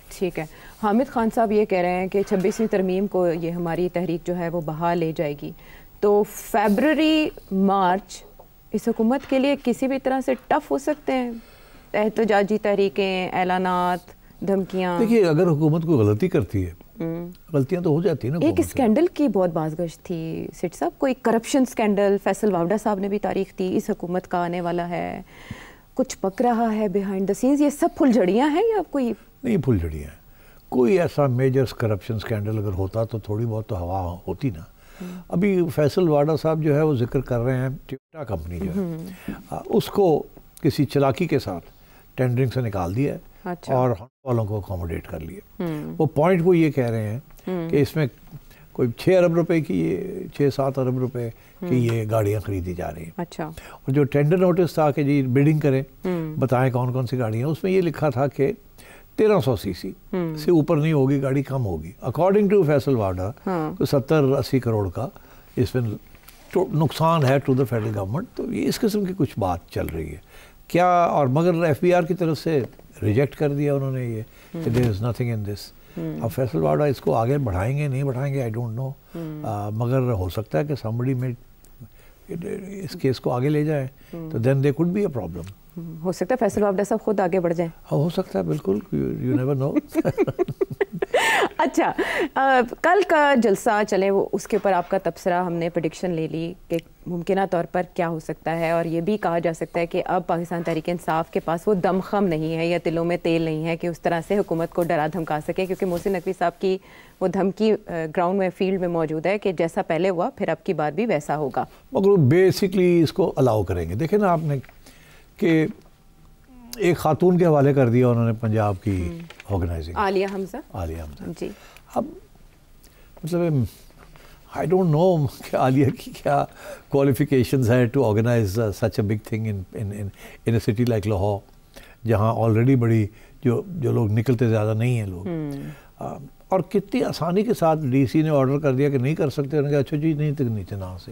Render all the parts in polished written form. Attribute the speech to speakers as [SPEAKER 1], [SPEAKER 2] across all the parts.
[SPEAKER 1] ٹھیک ہے. حامد خان صاحب یہ کہہ رہے ہیں کہ 26ویں ترمیم کو یہ ہماری تحریک جو ہے وہ بحال لے جائے گی, تو فیبرری مارچ اس حکومت کے لیے کسی بھی طرح سے ٹف ہو سکتے ہیں, احتجاجی تحریکیں, اعلانات, دھمکیاں.
[SPEAKER 2] دیکھیے اگر حکومت کو غلطی کرتی ہے, غلطیاں تو ہو جاتی ہیں نا.
[SPEAKER 1] ایک اسکینڈل کی بہت بازگشت تھی سیٹ صاحب, کوئی کرپشن اسکینڈل, فیصل واوڈا صاحب نے بھی تاریخ دی اس حکومت کا آنے والا ہے, کچھ پک رہا ہے بیہائنڈ دا سینز. یہ سب پھل جھڑیاں ہیں یا کوئی نہیں؟
[SPEAKER 2] پھل جھڑیاں ہیں. کوئی ایسا میجر کرپشن اسکینڈل اگر ہوتا تو تھوڑی بہت تو ہوا ہوتی نا. ابھی فیصل واڈا صاحب جو ہے وہ ذکر کر رہے ہیں ٹویوٹا کمپنی جو ہے اس کو کسی چلاکی کے ساتھ ٹینڈرنگ سے نکال دیا ہے اور والوں کو اکوموڈیٹ کر لیے. وہ پوائنٹ وہ یہ کہہ رہے ہیں کہ اس میں کوئی 6 ارب روپے کی 6-7 ارب روپے کی یہ گاڑیاں خریدی جا رہی ہیں.
[SPEAKER 1] اچھا.
[SPEAKER 2] اور جو ٹینڈر نوٹس تھا کہ جی بیڈنگ کریں, بتائیں کون کون سی گاڑیاں, اس میں یہ لکھا تھا کہ 1300 سی سی سے اوپر نہیں ہوگی گاڑی, کم ہوگی. اکارڈنگ ٹو فیصل واڈا 70-80 کروڑ کا اس میں نقصان ہے ٹو دا فیڈرل گورنمنٹ. تو یہ اس قسم کی کچھ بات چل رہی ہے کیا, اور مگر ایف بی آر کی طرف سے ریجیکٹ کر دیا انہوں نے یہ کہ دیر از نتھنگ ان دس. اب فیصل واڈا اس کو آگے بڑھائیں گے نہیں بڑھائیں گے آئی ڈونٹ نو, مگر ہو سکتا ہے کہ somebody میں اس کیس کو آگے لے جائیں تو دین there could be a problem.
[SPEAKER 1] ہو سکتا ہے فیصل واوڈا صاحب خود آگے بڑھ جائیں.
[SPEAKER 2] ہو سکتا ہے بالکل, you never know.
[SPEAKER 1] اچھا, کل کا جلسہ چلے وہ اس کے اوپر آپ کا تبصرہ, ہم نے پریڈکشن لے لی کہ ممکنہ طور پر کیا ہو سکتا ہے, اور یہ بھی کہا جا سکتا ہے کہ اب پاکستان تحریک انصاف کے پاس وہ دم خم نہیں ہے یا دلوں میں تیل نہیں ہے کہ اس طرح سے حکومت کو ڈرا دھمکا سکے, کیونکہ محسن نقوی صاحب کی وہ دھمکی گراؤنڈ میں فیلڈ میں موجود ہے کہ جیسا پہلے ہوا پھر اب کی بار بھی ویسا ہوگا.
[SPEAKER 2] مگر بیسکلی اس کو الاؤ کریں گے. دیکھیں نا آپ نے کہ ایک خاتون کے حوالے کر دیا انہوں نے پنجاب کی آرگنائزنگ, عالیہ حمزہ.
[SPEAKER 1] جی.
[SPEAKER 2] اب مطلب آئی ڈونٹ نو کہ عالیہ کی کیا کوالیفیکیشنز ہیں to organise such a big thing in a city like Lahore, جہاں آلریڈی بڑی جو لوگ نکلتے زیادہ نہیں ہیں لوگ, اور کتنی آسانی کے ساتھ ڈی سی نے آرڈر کر دیا کہ نہیں کر سکتے. انہوں نے کہا اچھا جی نہیں تک نیچے نہ سے,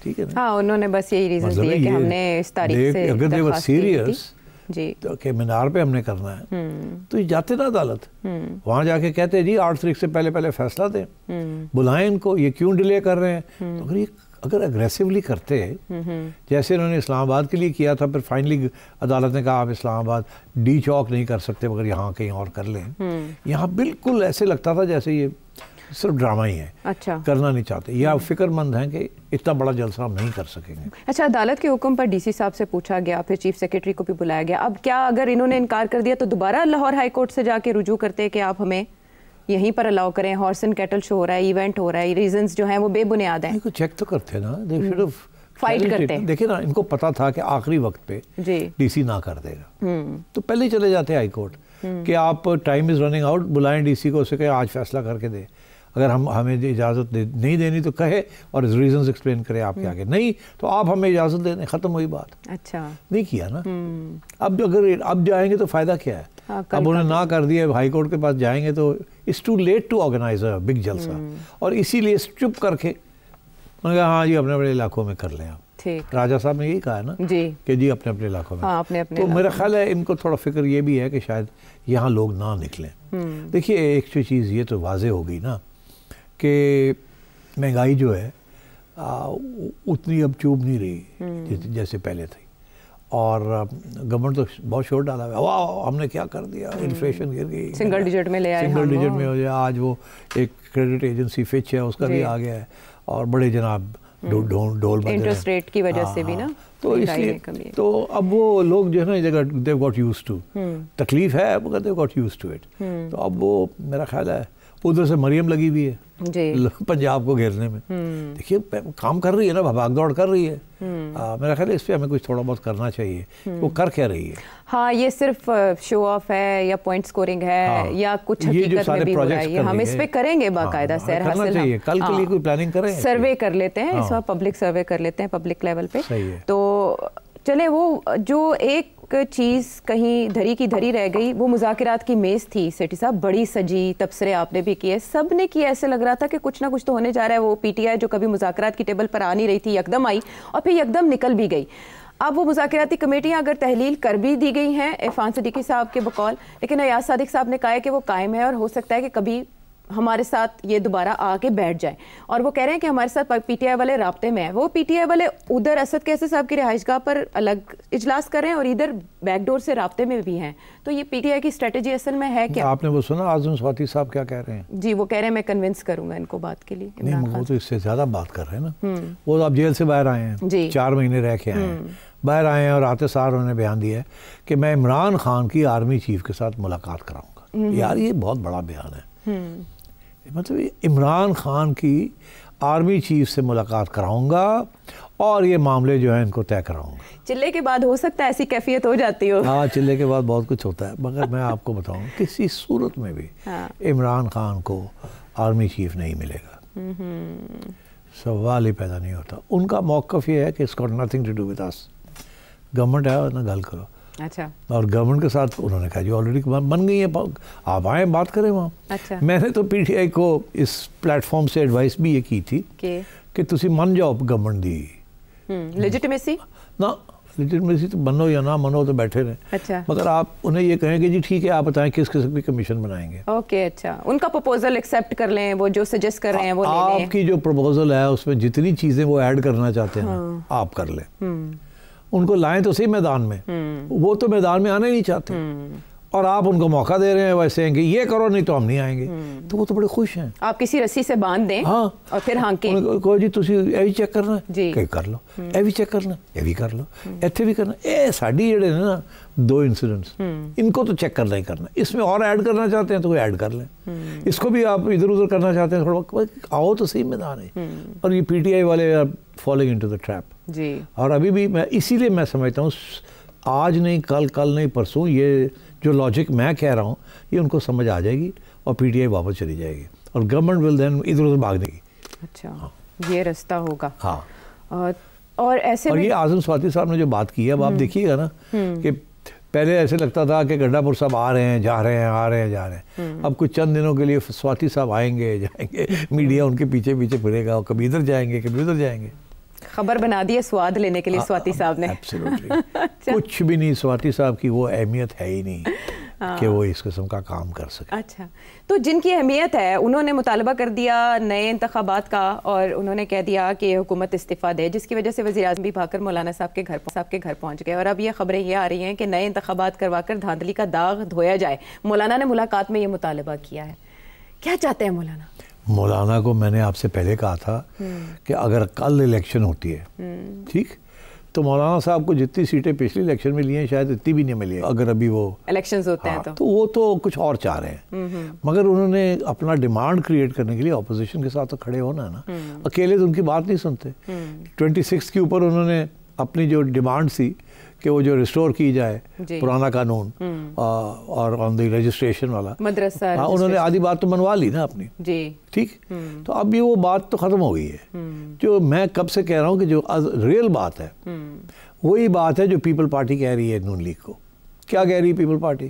[SPEAKER 2] ٹھیک ہے نا.
[SPEAKER 1] ہاں انہوں نے بس یہی ریزن دیے کہ ہم نے اس تاریخ سے
[SPEAKER 2] اگر they were serious
[SPEAKER 1] جی
[SPEAKER 2] کہ مینار پہ ہم نے کرنا ہے تو یہ جاتے نا عدالت, وہاں جا کے کہتے جی 8 تاریخ سے پہلے فیصلہ دیں, بلائیں ان کو, یہ کیوں ڈیلے کر رہے ہیں. تو اگر یہ اگر اگریسولی کرتے جیسے انہوں نے اسلام آباد کے لیے کیا تھا, پھر فائنلی عدالت نے کہا آپ اسلام آباد ڈی چوک نہیں کر سکتے مگر یہاں کہیں اور کر لیں. یہاں بالکل ایسے لگتا تھا جیسے یہ صرف ڈرامہ ہی ہے,
[SPEAKER 1] اچھا
[SPEAKER 2] کرنا نہیں چاہتے, یا فکر مند ہیں کہ اتنا بڑا جلسہ ہم نہیں کر سکیں گے.
[SPEAKER 1] اچھا, عدالت کے حکم پر ڈی سی صاحب سے پوچھا گیا, پھر چیف سیکریٹری کو بھی بلایا گیا. اب کیا اگر انہوں نے انکار کر دیا تو دوبارہ لاہور ہائی کورٹ سے جا کے رجوع کرتے کہ آپ ہمیں یہیں پر الاؤ کریں, ہارس اینڈ کیٹل شو ہو رہا ہے, ایونٹ ہو رہا ہے, ریزنز جو ہیں وہ بے بنیاد ہیں.
[SPEAKER 2] چیک تو کرتے نا,
[SPEAKER 1] فائٹ کرتے.
[SPEAKER 2] دیکھیں نا, ان کو پتا تھا کہ آخری وقت پہ ڈی سی نہ کر دے گا تو پہلے ہی چلے جاتے ہائی کورٹ کہ آپ ٹائم از رننگ آؤٹ, بلائیں ڈی سی کو, اسے کہیں آج فیصلہ کر کے دے, اگر ہمیں اجازت نہیں دینی تو کہے اور ریزنز ایکسپلین کرے آپ کے آگے, نہیں تو آپ ہمیں اجازت دیں, ختم ہوئی بات.
[SPEAKER 1] اچھا
[SPEAKER 2] نہیں کیا نا. اب اگر اب جائیں گے تو فائدہ کیا ہے, اب انہیں نہ کر دیا, ہائی کورٹ کے پاس جائیں گے تو it's too late to organise a big جلسہ, اور اسی لیے چپ کر کے انہوں نے کہا ہاں جی اپنے اپنے علاقوں میں کر لیں آپ. راجہ صاحب نے یہی کہا ہے نا کہ جی اپنے اپنے علاقوں میں. تو میرا خیال ہے ان کو تھوڑا فکر یہ بھی ہے کہ شاید یہاں لوگ نہ نکلیں. دیکھیے ایک چیز یہ تو واضح ہو گئی نا کہ مہنگائی جو ہے اتنی اب چوب نہیں رہی جیسے پہلے تھی, اور گورنمنٹ تو بہت شور ڈالا ہے, واہ ہم نے کیا کر دیا, انفلیشن گر گئی,
[SPEAKER 1] سنگل ڈیجٹ میں لے آئے,
[SPEAKER 2] سنگل ڈیجٹ میں ہو جائے. آج وہ ایک کریڈٹ ایجنسی فچ ہے اس کا بھی آ گیا ہے, اور بڑے جناب ڈول بند
[SPEAKER 1] انٹرسٹ ریٹ کی وجہ سے بھی نا,
[SPEAKER 2] تو اس لیے تو اب وہ لوگ جو ہے نا جگہ دیو گاٹ یوز ٹو, تکلیف ہے مگر they've got used to it. تو اب وہ میرا خیال ہے ادھر سے مریم لگی ہوئی ہے پنجاب کو گھیرنے میں. دیکھیے کام کر رہی ہے نا, بھاگ دوڑ کر رہی ہے. میرا خیال ہے اس پہ ہمیں کچھ تھوڑا بہت کرنا چاہیے. وہ کر کیا رہی ہے؟
[SPEAKER 1] ہاں یہ صرف شو آف ہے یا پوائنٹ سکورنگ ہے یا کچھ حقیقت میں بھی ہو رہا ہے, ہم اس پہ کریں گے باقاعدہ سیر حاصل.
[SPEAKER 2] کل کے لیے کوئی پلاننگ کریں,
[SPEAKER 1] سروے کر لیتے ہیں اس وقت, پبلک سروے کر لیتے ہیں پبلک لیول پہ. تو چلے وہ جو ایک چیز کہیں دھری کی دھری رہ گئی وہ مذاکرات کی میز تھی سیٹھی صاحب, بڑی سجی, تبصرے آپ نے بھی کیے, سب نے کیا, ایسے لگ رہا تھا کہ کچھ نہ کچھ تو ہونے جا رہا ہے. وہ پی ٹی آئی جو کبھی مذاکرات کی ٹیبل پر آ نہیں رہی تھی یکدم آئی اور پھر یکدم نکل بھی گئی. اب وہ مذاکراتی کمیٹیاں اگر تحلیل کر بھی دی گئی ہیں عرفان صدیقی صاحب کے بقول، لیکن ایاز صادق صاحب نے کہا ہے کہ وہ قائم ہے اور ہو سکتا ہے کہ کبھی ہمارے ساتھ یہ دوبارہ آ کے بیٹھ جائیں، اور وہ کہہ رہے ہیں کہ ہمارے ساتھ پی ٹی آئی والے رابطے میں ہیں. وہ پی ٹی آئی والے ادھر اسد کیسے صاحب کی رہائش گاہ پر الگ اجلاس کر رہے ہیں اور ادھر بیک ڈور سے رابطے میں بھی ہیں. تو یہ پی ٹی آئی کی اسٹریٹجی اصل میں ہے کیا؟
[SPEAKER 2] آپ نے وہ سنا اعظم سواتی صاحب کیا کہہ رہے ہیں؟
[SPEAKER 1] جی وہ کہہ رہے ہیں میں کنونس کروں گا ان کو بات کے لیے.
[SPEAKER 2] نہیں وہ تو اس سے زیادہ بات کر رہے ہیں نا. وہ اب جیل سے باہر آئے ہیں، 4 مہینے رہ کے آئے ہیں، باہر آئے ہیں اور آتے سار انہوں نے بیان دیا ہے کہ میں عمران خان کی آرمی چیف کے ساتھ ملاقات کراؤں گا. یار یہ بہت بڑا بیان ہے. مطلب عمران خان کی آرمی چیف سے ملاقات کراؤں گا اور یہ معاملے جو ہیں ان کو طے کراؤں گا.
[SPEAKER 1] چلے کے بعد ہو سکتا ہے ایسی کیفیت ہو جاتی ہو.
[SPEAKER 2] ہاں چلے کے بعد بہت کچھ ہوتا ہے، مگر میں آپ کو بتاؤں کسی صورت میں بھی عمران خان کو آرمی چیف نہیں ملے گا. سوال ہی پیدا نہیں ہوتا. ان کا موقف یہ ہے کہ اس got nothing to do with us. Government ہے اور نہ گل کرو.
[SPEAKER 1] اچھا. اور
[SPEAKER 2] گورنمنٹ کے ساتھ انہوں نے کہا جو آلریڈی بن گئی ہے آپ آئیں بات کریں وہاں.
[SPEAKER 1] اچھا.
[SPEAKER 2] میں نے تو پی ٹی آئی کو اس پلیٹ فارم سے ایڈوائس بھی یہ کی تھی کہ تسی من جاؤ گورنمنٹ دی
[SPEAKER 1] لیجیٹمیسی
[SPEAKER 2] نہ لیجیٹمیسی تو بنو یا نہ منو تو بیٹھے رہیں.
[SPEAKER 1] اچھا.
[SPEAKER 2] مگر آپ انہیں یہ کہیں کہ جی ٹھیک ہے آپ بتائیں کس قسم کی کمیشن بنائیں گے.
[SPEAKER 1] اوکے. اچھا. ان کا پروپوزل ایکسیپٹ کر لیں، وہ جو سجیسٹ کر رہے ہیں وہ لے لیں.
[SPEAKER 2] آپ کی جو پروپوزل ہے اس میں جتنی چیزیں وہ ایڈ کرنا چاہتے ہیں آپ کر لیں. ان کو لائیں تو صحیح میدان میں، وہ تو میدان میں آنا ہی نہیں چاہتے اور آپ ان کو موقع دے رہے ہیں ویسے ہیں کہ یہ کرو نہیں تو ہم نہیں آئیں گے. تو وہ تو بڑے خوش ہیں. آپ
[SPEAKER 1] کسی رسی سے باندھ دیں اور پھر ہانکیں
[SPEAKER 2] کوئی جی تسی یہ بھی چیک کرنا ہے کہ کر لو، یہ بھی چیک کرنا یہ بھی کر لو، ایتھے بھی کرنا. اے ساڈی جڑے ہیں نا 2 انسیڈنٹس ان کو تو چیک کرنا ہی کرنا. اس میں اور ایڈ کرنا چاہتے ہیں تو کوئی ایڈ کر لیں. اس کو بھی آپ ادھر ادھر کرنا چاہتے ہیں تھوڑا آؤ تو صحیح میدان ہے. اور یہ پی ٹی آئی والے فالنگ انٹو دا ٹریپ.
[SPEAKER 1] جی.
[SPEAKER 2] اور ابھی بھی میں اسی لیے میں سمجھتا ہوں آج نہیں کل نہیں پرسوں یہ جو لاجک میں کہہ رہا ہوں یہ ان کو سمجھ آ جائے گی اور پی ٹی آئی واپس چلی جائے گی اور گورنمنٹ ول دین ادھر ادھر بھاگنے کی.
[SPEAKER 1] اچھا. یہ رستہ ہوگا.
[SPEAKER 2] ہاں.
[SPEAKER 1] اور ایسے
[SPEAKER 2] اور یہ اعظم سواتی صاحب نے جو بات کی ہے اب آپ دیکھیے گا نا کہ پہلے ایسے لگتا تھا کہ گڈھا پور صاحب آ رہے ہیں جا رہے ہیں آ رہے ہیں جا رہے ہیں. اب کچھ چند دنوں کے لیے سواتی صاحب آئیں گے جائیں گے، میڈیا ان کے پیچھے پیچھے پھرے گا، کبھی ادھر جائیں گے کبھی ادھر جائیں گے.
[SPEAKER 1] خبر بنا دی ہے سواد لینے کے لیے سواتی صاحب نے.
[SPEAKER 2] کچھ بھی نہیں. سواتی صاحب کی وہ اہمیت ہے ہی نہیں کہ وہ اس قسم کا کام کر سکے.
[SPEAKER 1] اچھا. تو جن کی اہمیت ہے انہوں نے مطالبہ کر دیا نئے انتخابات کا اور انہوں نے کہہ دیا کہ حکومت استعفیٰ دے، جس کی وجہ سے وزیر اعظم بھی بھاگ کر مولانا صاحب کے گھر پہنچ گئے. اور اب یہ خبریں یہ آ رہی ہیں کہ نئے انتخابات کروا کر دھاندلی کا داغ دھویا جائے. مولانا نے ملاقات میں یہ مطالبہ کیا ہے. کیا چاہتے ہیں مولانا؟
[SPEAKER 2] مولانا کو میں نے آپ سے پہلے کہا تھا کہ اگر کل الیکشن ہوتی ہے ٹھیک تو مولانا صاحب کو جتنی سیٹیں پچھلی الیکشن میں لی ہیں شاید اتنی بھی نہیں ملی اگر ابھی وہ
[SPEAKER 1] الیکشنز ہوتے ہیں تو
[SPEAKER 2] وہ تو کچھ اور چاہ رہے ہیں. مگر انہوں نے اپنا ڈیمانڈ کریٹ کرنے کے لیے اپوزیشن کے ساتھ تو کھڑے ہونا ہے نا. اکیلے تو ان کی بات نہیں سنتے. 26 کے اوپر انہوں نے اپنی جو ڈیمانڈ تھی کہ وہ جو ریسٹور کی جائے پرانا قانون اور آن دی رجسٹریشن والا
[SPEAKER 1] مدرسہ،
[SPEAKER 2] انہوں نے آدھی بات تو منوا لی نا اپنی.
[SPEAKER 1] جی
[SPEAKER 2] ٹھیک. تو اب یہ وہ بات تو ختم ہو گئی ہے. جو میں کب سے کہہ رہا ہوں کہ جو ریئل بات ہے وہی بات ہے جو پیپل پارٹی کہہ رہی ہے نون لیگ کو. کیا کہہ رہی ہے پیپل پارٹی؟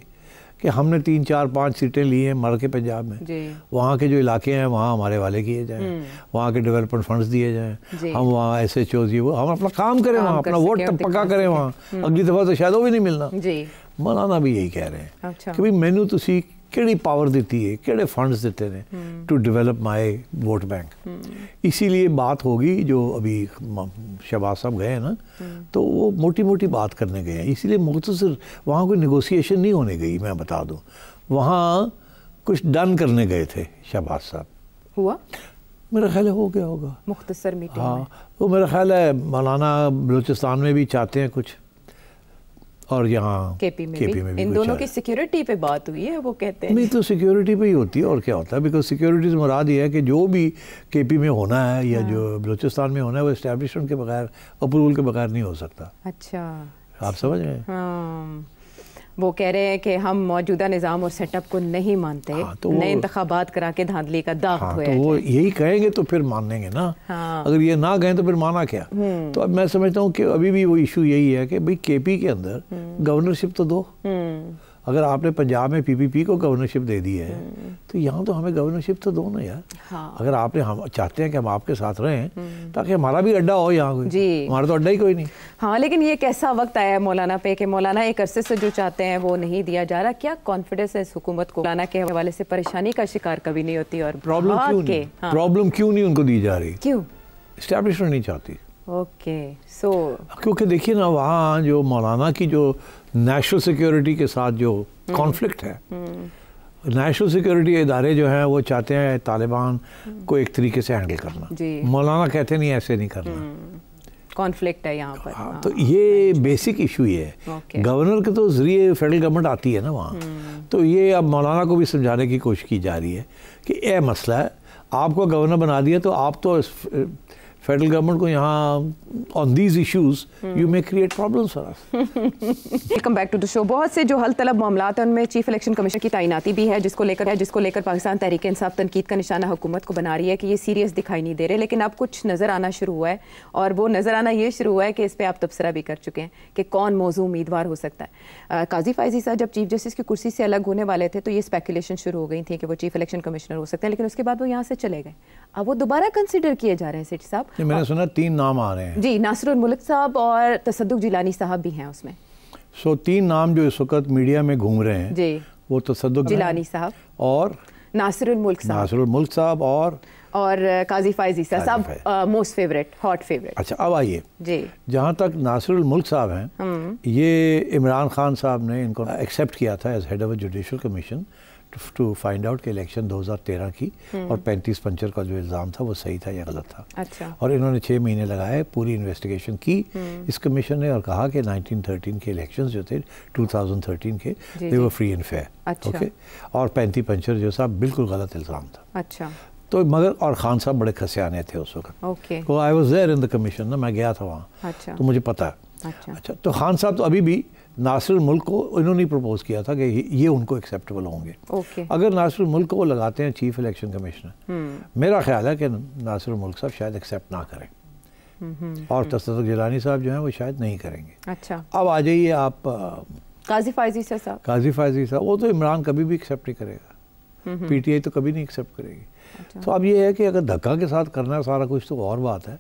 [SPEAKER 2] کہ ہم نے 3 4 5 سیٹیں لی ہیں مر کے پنجاب میں، وہاں کے جو علاقے ہیں وہاں ہمارے والے کیے جائیں، وہاں کے ڈیولپمنٹ فنڈز دیے جائیں، ہم وہاں ایس ایچ اوز ہم اپنا کام کریں، وہاں اپنا ووٹ پکا کریں، وہاں اگلی دفعہ تو شاید وہ بھی نہیں ملنا. مولانا بھی یہی کہہ رہے ہیں کہ بھائی مینو تسی کیڑی پاور دیتی ہے، کیڑے فنڈز دیتے ہیں to develop my vote bank. اسی لیے بات ہوگی جو ابھی شہباز صاحب گئے ہیں نا تو وہ موٹی موٹی بات کرنے گئے ہیں. اسی لیے مختصر وہاں کوئی نیگوسیشن نہیں ہونے گئی. میں بتا دوں وہاں کچھ ڈن کرنے گئے تھے شہباز صاحب.
[SPEAKER 1] ہوا
[SPEAKER 2] میرا خیال ہے ہو گیا ہوگا
[SPEAKER 1] مختصر میٹنگ.
[SPEAKER 2] ہاں وہ میرا خیال ہے مولانا بلوچستان میں بھی چاہتے ہیں کچھ اور یہاں
[SPEAKER 1] کے پی میں بھی. ان دونوں کی سیکیورٹی پہ بات ہوئی ہے. وہ کہتے ہیں
[SPEAKER 2] نہیں تو سیکیورٹی پہ ہی ہوتی ہے اور کیا ہوتا ہے. بیکاز سیکیورٹی سے مراد یہ ہے کہ جو بھی کے پی میں ہونا ہے یا جو بلوچستان میں ہونا ہے وہ اسٹیبلشمنٹ کے بغیر اپروول کے بغیر نہیں ہو سکتا.
[SPEAKER 1] اچھا
[SPEAKER 2] آپ سمجھ رہے ہیں.
[SPEAKER 1] ہاں وہ کہہ رہے ہیں کہ ہم موجودہ نظام اور سیٹ اپ کو نہیں مانتے، نئے انتخابات کرا کے دھاندلی کا داغ دھویا جائے.
[SPEAKER 2] تو وہ یہی کہیں گے تو پھر مانیں گے نا. اگر یہ نہ کہیں تو پھر مانا کیا. تو اب میں سمجھتا ہوں کہ ابھی بھی وہ ایشو یہی ہے کہ بھئی کے پی کے اندر گورنرشپ تو دو. اگر آپ نے پنجاب میں PPP کو گورنرشپ دے دی ہے تو یہاں تو ہمیں گورنرشپ تو دو نا یار. اگر آپ نے ہم چاہتے ہیں کہ ہم آپ کے ساتھ رہیں تاکہ ہمارا بھی اڈا ہو یہاں, کوئی ہمارا تو اڈا ہی کوئی نہیں.
[SPEAKER 1] ہاں لیکن یہ کیسا وقت آیا ہے مولانا پہ کہ مولانا ایک عرصے سے جو چاہتے ہیں وہ نہیں دیا جا رہا. کیا کانفیڈنس ہے اس حکومت کو مولانا کے حوالے سے پریشانی کا شکار کبھی نہیں ہوتی؟ اور
[SPEAKER 2] پرابلم کیوں نہیں ان کو دی جا رہی؟
[SPEAKER 1] کیوں؟
[SPEAKER 2] اسٹیبلشمنٹ نہیں چاہتی.
[SPEAKER 1] اوکے سو
[SPEAKER 2] کیونکہ دیکھیے نا وہاں جو مولانا کی جو نیشنل سیکیورٹی کے ساتھ جو کانفلکٹ ہے, نیشنل سیکیورٹی ادارے جو ہیں وہ چاہتے ہیں طالبان کو ایک طریقے سے ہینڈل کرنا, مولانا کہتے نہیں ایسے نہیں کرنا.
[SPEAKER 1] کانفلکٹ ہے یہاں پر.
[SPEAKER 2] تو یہ بیسک ایشو یہ ہے. گورنر کے تو ذریعے فیڈرل گورنمنٹ آتی ہے نا وہاں, تو یہ اب مولانا کو بھی سمجھانے کی کوشش کی جا رہی ہے کہ یہ مسئلہ ہے, آپ کو گورنر بنا دیا تو آپ تو فیڈرل گورنمنٹ کو یہاں on these issues you may create problems for us.
[SPEAKER 1] Welcome back to the show. بہت سے جو حل طلب معاملات ہیں ان میں چیف الیکشن کمیشن کی تعیناتی بھی ہے جس کو لے کر پاکستان تحریک انصاف تنقید کا نشانہ حکومت کو بنا رہی ہے کہ یہ سیریس دکھائی نہیں دے رہے. لیکن اب کچھ نظر آنا شروع ہوا ہے, اور وہ نظر آنا یہ شروع ہوا ہے کہ اس پہ آپ تبصرہ بھی کر چکے ہیں کہ کون موضوع امیدوار ہو سکتا ہے. قاضی فائزی صاحب جب چیف جسٹس کی کرسی سے الگ ہونے والے تھے تو یہ اسپیکولیشن شروع ہو گئی تھی کہ وہ چیف الیکشن کمشنر ہو سکتے ہیں, لیکن اس کے بعد وہ یہاں سے چلے گئے. اب وہ دوبارہ کنسیڈر کیے جا رہے ہیں سیٹھی صاحب.
[SPEAKER 2] میں نے سنا 3 نام آ رہے ہیں.
[SPEAKER 1] جی, ناصر الملک صاحب اور تصدق جیلانی صاحب بھی ہیں اس میں.
[SPEAKER 2] 3 نام جو اس وقت میڈیا میں گھوم رہے ہیں
[SPEAKER 1] جی,
[SPEAKER 2] وہ تصدق
[SPEAKER 1] جیلانی صاحب
[SPEAKER 2] اور
[SPEAKER 1] ناصر الملک صاحب اور قاضی فائزی صاحب موسٹ فیوریٹ, ہاٹ فیوریٹ.
[SPEAKER 2] اچھا اب آئیے
[SPEAKER 1] جی,
[SPEAKER 2] جہاں تک ناصر الملک صاحب ہیں, یہ عمران خان صاحب نے ان کو ایکسیپٹ کیا تھا as head of a judicial commission to find out کہ الیکشن 2013 کی اور 35 پنچر کا جو الزام تھا وہ صحیح تھا یا غلط تھا.
[SPEAKER 1] اچھا. اور
[SPEAKER 2] انہوں نے 6 مہینے لگائے, پوری انویسٹیگیشن کی اس کمیشن نے, اور کہا کہ 1913 کے الیکشنز جو تھے 2013 کے they were free and fair. Okay, اور 35 پنچر جو صاحب بالکل غلط الزام تھا.
[SPEAKER 1] اچھا.
[SPEAKER 2] تو مگر اور خان صاحب بڑے کھسیانے تھے اس وقت.
[SPEAKER 1] Okay.
[SPEAKER 2] I was there in the commission نا, میں گیا تھا وہاں.
[SPEAKER 1] اچھا.
[SPEAKER 2] تو مجھے پتا ہے. اچھا. تو خان صاحب تو ابھی بھی ناصر الملک کو انہوں نے پروپوز کیا تھا کہ یہ ان کو ایکسیپٹیبل ہوں گے. اگر ناصر الملک کو وہ لگاتے ہیں چیف الیکشن کمشنر, میرا خیال ہے کہ ناصر الملک صاحب شاید ایکسیپٹ نہ کریں, اور تصدق جیلانی صاحب جو ہیں وہ شاید نہیں کریں گے.
[SPEAKER 1] اچھا.
[SPEAKER 2] اب آ جائیے آپ
[SPEAKER 1] قاضی فائزی صاحب.
[SPEAKER 2] قاضی فائزی صاحب, وہ تو عمران کبھی بھی ایکسیپٹ نہیں کرے گا, PTI تو کبھی نہیں ایکسیپٹ کرے گی. تو اب یہ ہے کہ اگر دھکا کے ساتھ کرنا ہے سارا کچھ تو اور بات ہے,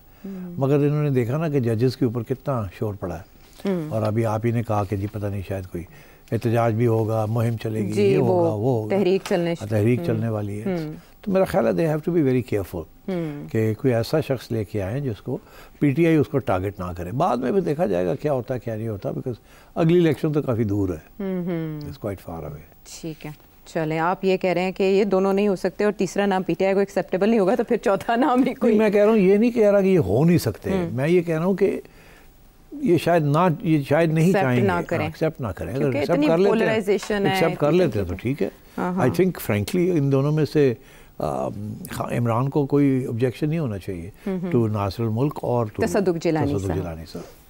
[SPEAKER 2] مگر انہوں نے دیکھا نا کہ ججز کے اوپر کتنا شور پڑا ہے, اور ابھی آپ ہی نے کہا کہ جی پتہ نہیں شاید کوئی احتجاج بھی ہوگا, مہم چلے گی, یہ ہوگا وہ ہوگا, تحریک چلنے والی ہے. تو میرا خیال ہے they have to be very careful کہ کوئی ایسا شخص لے کے آئیں جس کو PTI اس کو ٹارگٹ نہ کرے. بعد میں بھی دیکھا جائے گا کیا ہوتا ہے کیا نہیں ہوتا, بیکاز اگلی الیکشن تو کافی دور ہے, اٹس کوائٹ فار اوے.
[SPEAKER 1] ٹھیک ہے, چلیں آپ یہ کہہ رہے ہیں کہ یہ دونوں نہیں ہو سکتے اور تیسرا نام PTI کو ایکسیپٹیبل نہیں ہوگا, تو پھر چوتھا نام بھی کوئی.
[SPEAKER 2] میں کہہ رہا ہوں یہ نہیں کہہ رہا کہ یہ ہو نہیں سکتے, میں یہ کہہ رہا ہوں کہ یہ شاید نہیں چاہیں گے, ایکسیپٹ نہ کریں. اگر ایکسیپٹ کر لیتے تو ٹھیک ہے. آئی تھنک فرینکلی ان دونوں میں سے عمران کو کوئی آبجیکشن نہیں ہونا چاہیے ٹو ناصر الملک اور تصدق جیلانی صاحب.